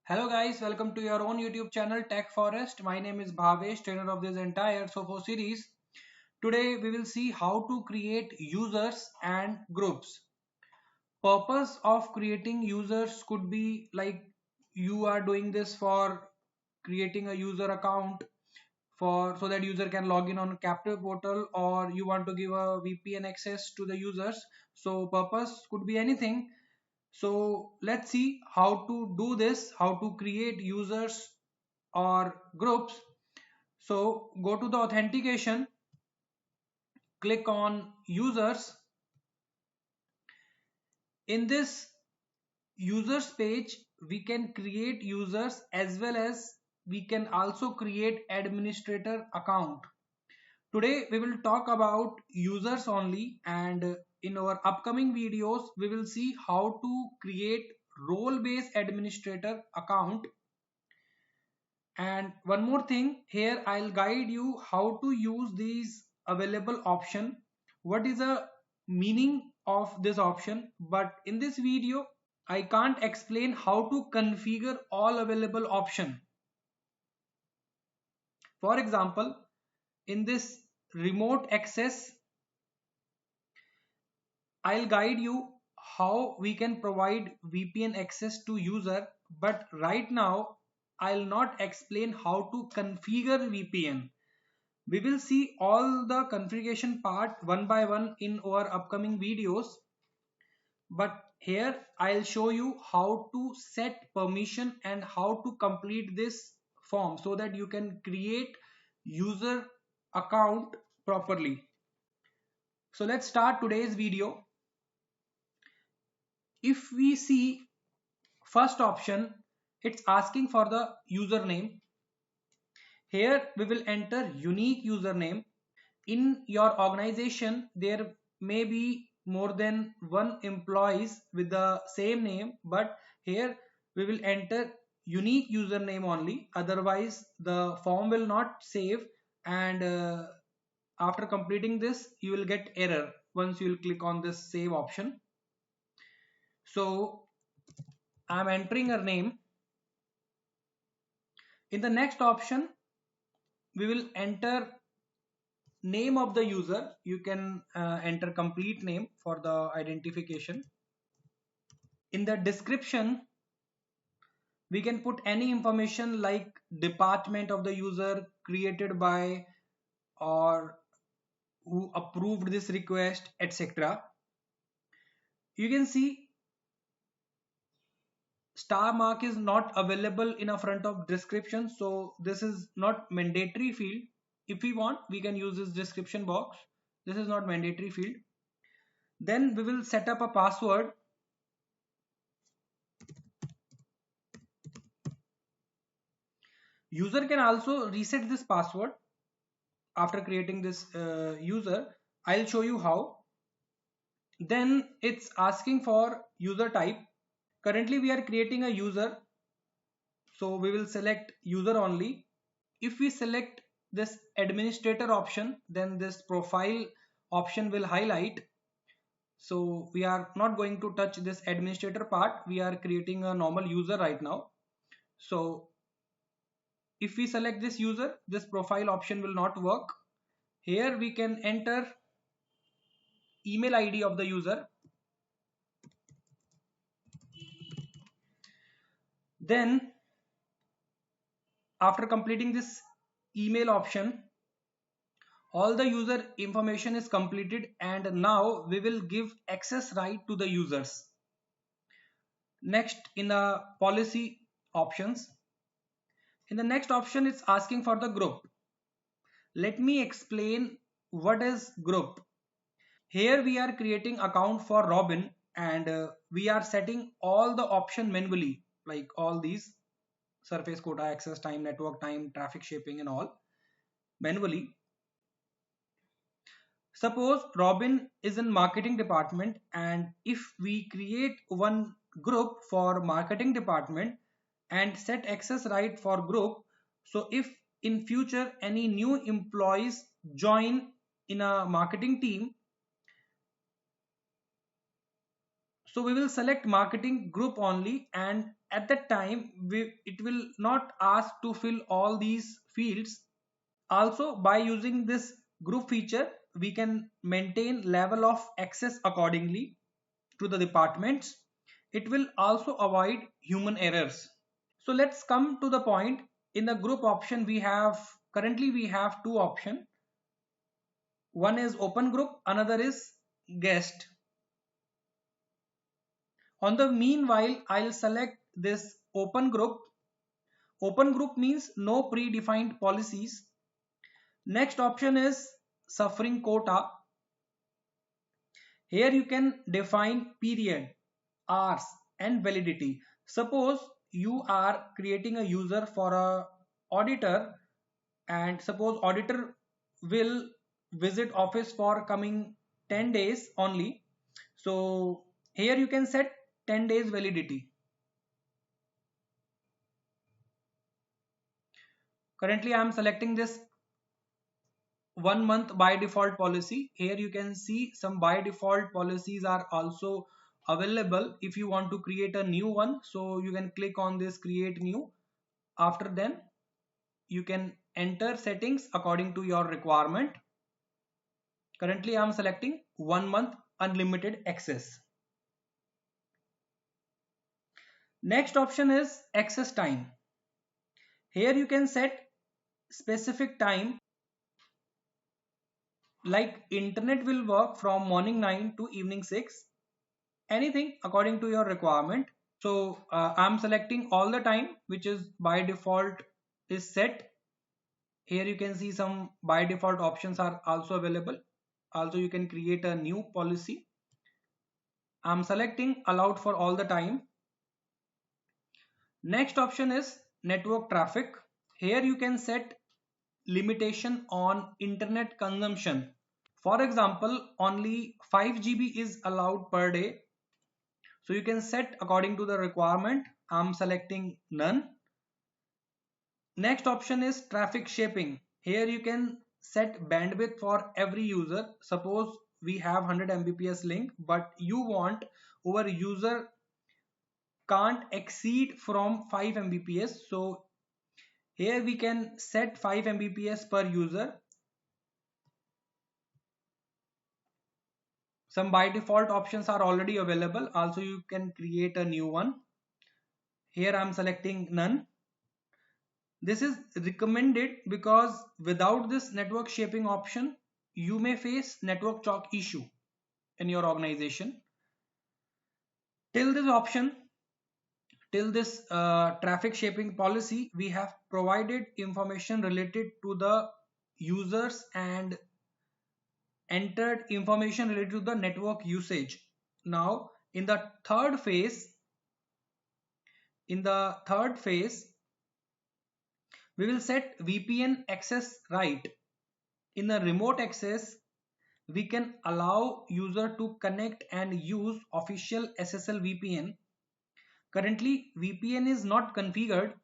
Hello guys, welcome to your own YouTube channel Tech Forest. My name is Bhavesh, trainer of this entire Sofo series. Today we will see how to create users and groups. Purpose of creating users could be like you are doing this for creating a user account for so that user can log in on captive portal, or you want to give a VPN access to the users. So purpose could be anything. So let's see how to do this, how to create users or groups. So go to the authentication, click on users. In this users page, we can create users as well as we can also create administrator account. Today we will talk about users only, and in our upcoming videos we will see how to create role based administrator account. And one more thing, here I'll guide you how to use these available option. What is the meaning of this option? But in this video, I can't explain how to configure all available option. For example, in this remote access, I'll guide you how we can provide VPN access to user. But right now, I'll not explain how to configure VPN. We will see all the configuration part one by one in our upcoming videos, but here I'll show you how to set permission and how to complete this form so that you can create user account properly. So let's start today's video. If we see first option, it's asking for the username. Here we will enter unique username. In your organization there may be more than one employees with the same name, but here we will enter unique username only, otherwise the form will not save. And after completing this you will get error once you will click on this save option. So I'm entering a name. In the next option we will enter name of the user. You can enter complete name for the identification. In the description we can put any information like department of the user, created by, or who approved this request, etc. You can see star mark is not available in a front of description, so this is not mandatory field. If we want we can use this description box. This is not mandatory field. Then we will set up a password. User can also reset this password after creating this user. I'll show you how. Then it's asking for user type. Currently we are creating a user, so we will select user only. If we select this administrator option, then this profile option will highlight. So we are not going to touch this administrator part. We are creating a normal user right now. So if we select this user, this profile option will not work. Here we can enter email ID of the user. Then after completing this email option, all the user information is completed, and now we will give access right to the users. Next, in the policy options, in the next option it's asking for the group. Let me explain what is group. Here we are creating account for Robin, and we are setting all the option manually, like all these surface quota, access time, network time, traffic shaping and all manually. Suppose Robin is in marketing department, and if we create one group for marketing department and set access right for group, so if in future any new employees join in a marketing team, so we will select marketing group only, and at that time it will not ask to fill all these fields. Also, by using this group feature, we can maintain level of access accordingly to the departments. It will also avoid human errors. So let's come to the point. In the group option, currently we have two options. One is open group, another is guest. On the meanwhile, I'll select this open group. Open group means no predefined policies. Next option is suffering quota. Here you can define period, hours and validity. Suppose you are creating a user for a auditor, and suppose auditor will visit office for coming 10 days only. So here you can set 10 days validity. Currently I am selecting this 1 month by default policy. Here you can see some by default policies are also available. If you want to create a new one, so you can click on this create new. After then you can enter settings according to your requirement. Currently I am selecting 1 month unlimited access. Next option is access time. Here you can set specific time, like internet will work from morning 9 to evening 6, anything according to your requirement. So I'm selecting all the time, which is by default is set. Here you can see some by default options are also available. Also you can create a new policy. I'm selecting allowed for all the time. Next option is network traffic. Here you can set limitation on internet consumption. For example, only 5 GB is allowed per day. So you can set according to the requirement. I'm selecting none. Next option is traffic shaping. Here you can set bandwidth for every user. Suppose we have 100 Mbps link, but you want our user can't exceed from 5 Mbps. So here we can set 5 Mbps per user. Some by default options are already available. Also you can create a new one. Here I am selecting none. This is recommended because without this network shaping option, you may face network choke issue in your organization. Till this option, till this traffic shaping policy, we have provided information related to the users and entered information related to the network usage. Now in the third phase, we will set VPN access right. In a remote access, we can allow user to connect and use official SSL VPN. Currently, VPN is not configured.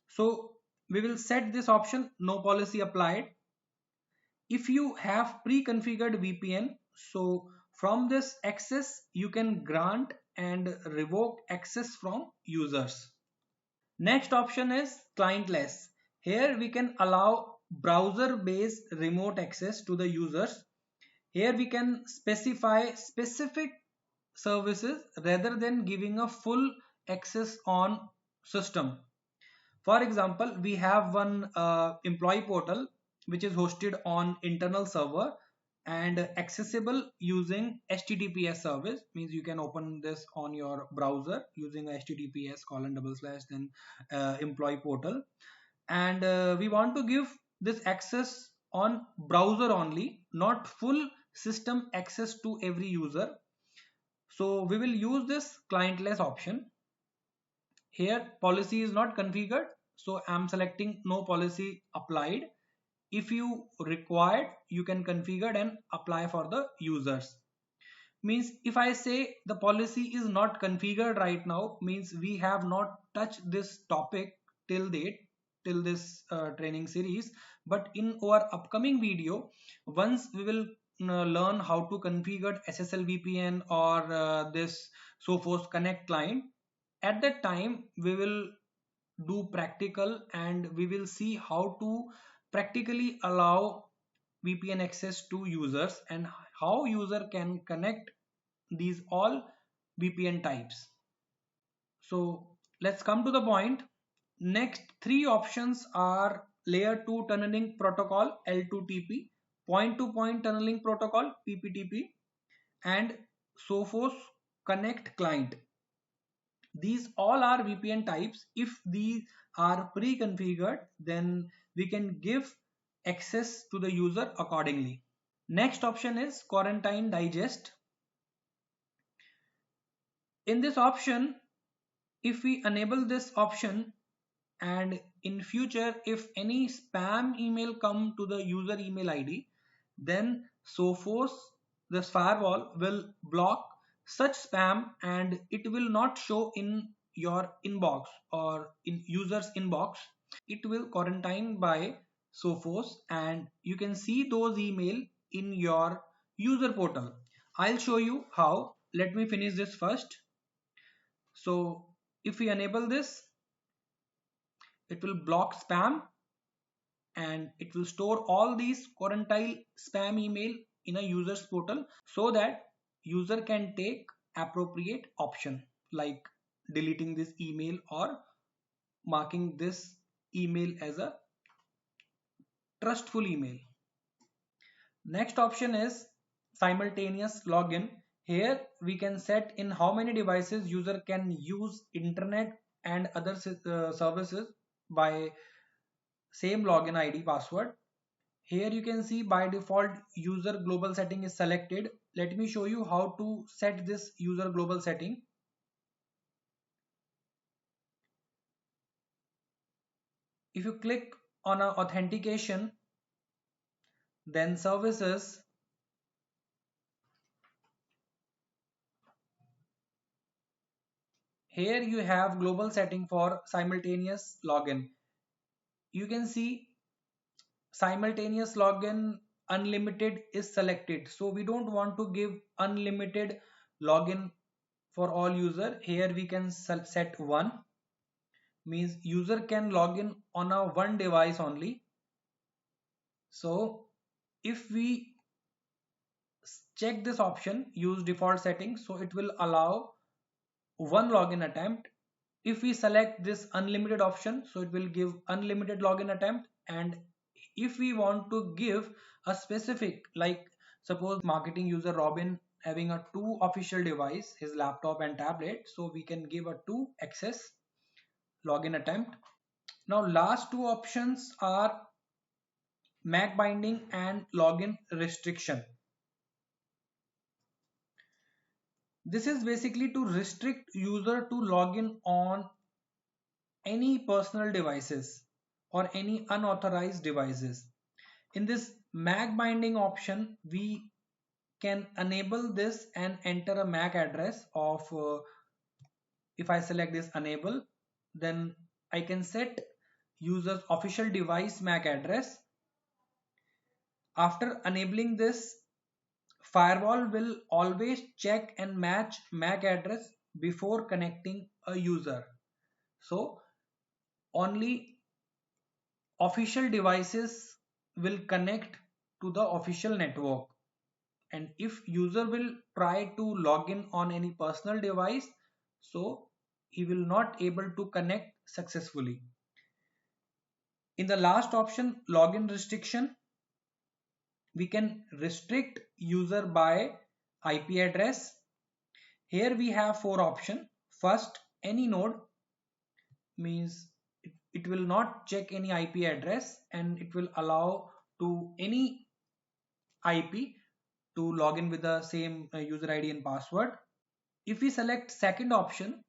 So we will set this option, no policy applied. If you have pre-configured VPN, so from this access, you can grant and revoke access from users. Next option is clientless. Here we can allow browser-based remote access to the users. Here we can specify specific services rather than giving a full access on system. For example, we have one employee portal which is hosted on internal server and accessible using HTTPS service. Means you can open this on your browser using HTTPS : then employee portal, and we want to give this access on browser only, not full system access to every user. So we will use this clientless option. Here policy is not configured, so I'm selecting no policy applied. If you required, you can configure and apply for the users. Means if I say the policy is not configured right now, means we have not touched this topic till date, till this training series. But in our upcoming video, once we will learn how to configure SSL VPN or this Sophos Connect client. At that time, we will do practical and we will see how to practically allow VPN access to users and how user can connect these all VPN types. So let's come to the point. Next three options are layer 2 tunneling protocol L2TP, point to point tunneling protocol PPTP, and Sophos Connect client. These all are VPN types. If these are pre-configured, then we can give access to the user accordingly. Next option is Quarantine Digest. In this option, if we enable this option, and in future if any spam email come to the user email ID, then Sophos, this firewall, will block such spam and it will not show in your inbox or in user's inbox. It will quarantine by Sophos and you can see those email in your user portal. I'll show you how. Let me finish this first. So if we enable this, it will block spam and it will store all these quarantine spam email in a user's portal so that user can take appropriate option like deleting this email or marking this email as a trustful email. Next option is simultaneous login. Here we can set in how many devices user can use internet and other services by same login ID password. Here you can see by default user global setting is selected. Let me show you how to set this user global setting. If you click on a authentication, then services, here you have global setting for simultaneous login. You can see simultaneous login unlimited is selected. So we don't want to give unlimited login for all user. Here we can set 1, means user can log in on a one device only. So if we check this option, use default settings, so it will allow one login attempt. If we select this unlimited option, so it will give unlimited login attempt. And if we want to give a specific, like suppose marketing user Robin having a 2 official device, his laptop and tablet, so we can give a 2 access login attempt. Now last two options are MAC binding and login restriction. This is basically to restrict user to login on any personal devices or any unauthorized devices. In this MAC binding option, we can enable this and enter a MAC address of, if I select this enable, then I can set user's official device MAC address. After enabling this, firewall will always check and match MAC address before connecting a user. So only official devices will connect to the official network. And if user will try to log in on any personal device, so he will not able to connect successfully. In the last option, login restriction, we can restrict user by IP address. Here we have 4 options. First, any node, means it will not check any IP address and it will allow to any IP to log in with the same user ID and password. If we select second option,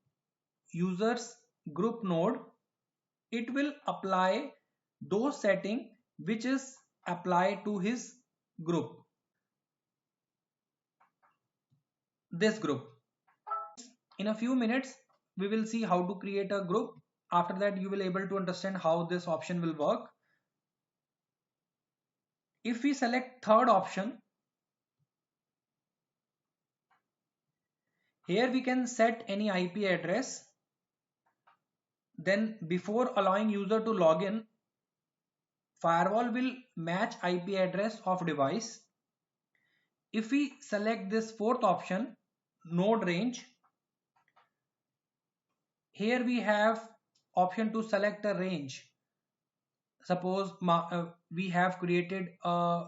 users group node, it will apply those setting which is applied to his group, this group. In a few minutes we will see how to create a group. After that you will able to understand how this option will work. If we select third option, Here we can set any IP address. Then before allowing user to log in, firewall will match IP address of device. If we select this fourth option, node range, here we have option to select a range. Suppose we have created a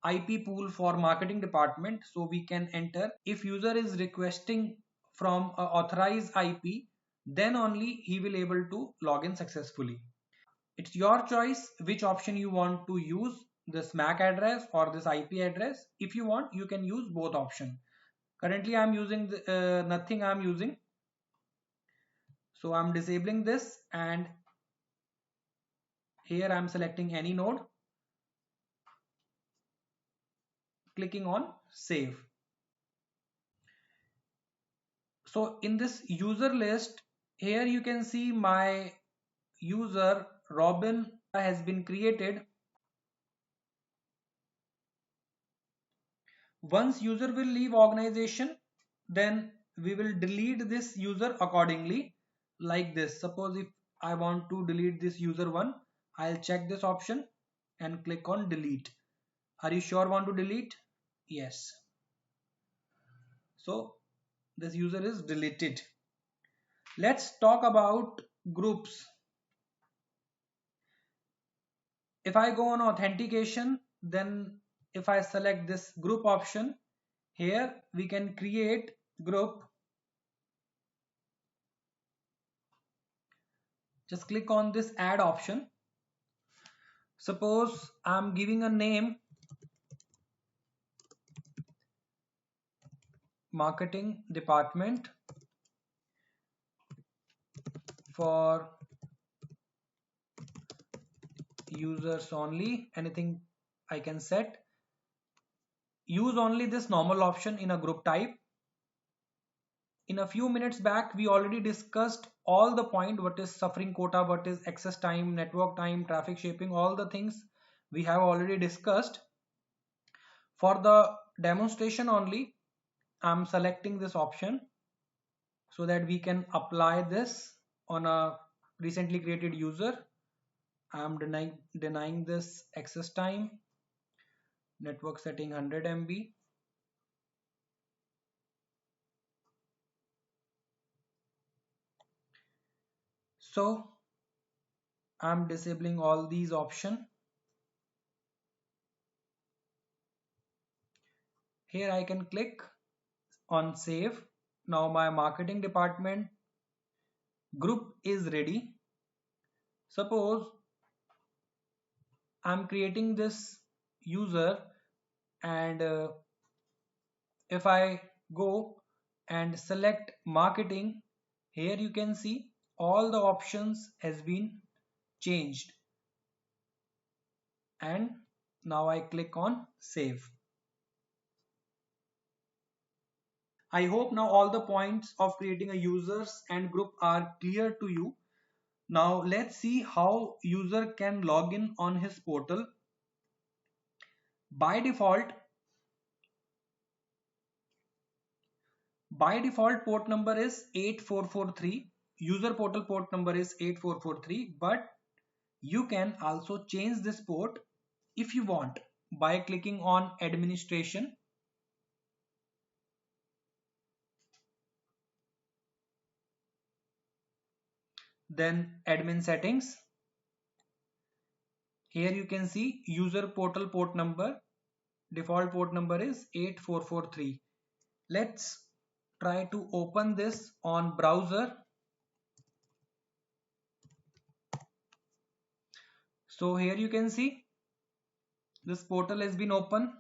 IP pool for marketing department, so we can enter if user is requesting from a authorized IP, then only he will able to log in successfully. It's your choice which option you want to use, this MAC address or this IP address. If you want, you can use both option. Currently I'm using nothing I'm using, so I'm disabling this, and here I'm selecting any node, clicking on save. So in this user list, here you can see my user Robin has been created. Once user will leave organization, then we will delete this user accordingly, like this. Suppose if I want to delete this user one, I'll check this option and click on delete. Are you sure want to delete? Yes. So this user is deleted. Let's talk about groups. If I go on authentication, then if I select this group option, here we can create group. Just click on this add option. Suppose I'm giving a name marketing department for users only, anything I can set. Use only this normal option in a group type. In a few minutes back, we already discussed all the point, what is suffering quota, what is access time, network time, traffic shaping, all the things we have already discussed. For the demonstration only, I'm selecting this option so that we can apply this on a recently created user. I'm denying this access time, network setting 100 MB. So I'm disabling all these options. Here I can click on save. Now my marketing department group is ready. Suppose I'm creating this user, and if I go and select marketing, here you can see all the options has been changed, and now I click on save. I hope now all the points of creating a users and group are clear to you. Now let's see how user can log in on his portal. By default, port number is 8443. User portal port number is 8443, but you can also change this port if you want by clicking on administration, then admin settings. Here you can see user portal port number, default port number is 8443. Let's try to open this on browser. So here you can see this portal has been open.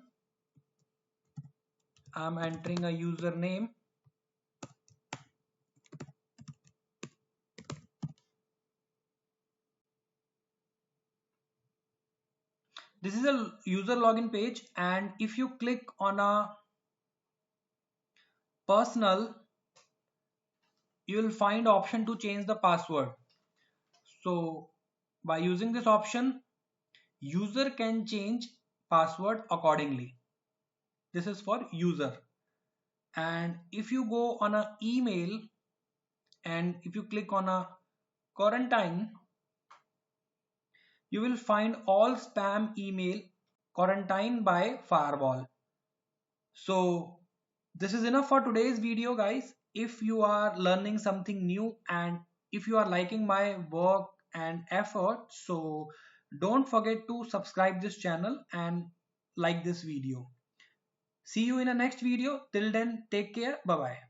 I'm entering a username. This is a user login page, and if you click on a personal, you will find option to change the password. So by using this option, user can change password accordingly. This is for user. And if you go on a email and if you click on a quarantine, you will find all spam email quarantine by firewall. So this is enough for today's video, guys. If you are learning something new and if you are liking my work and effort, so don't forget to subscribe this channel and like this video. See you in the next video. Till then, take care. Bye bye.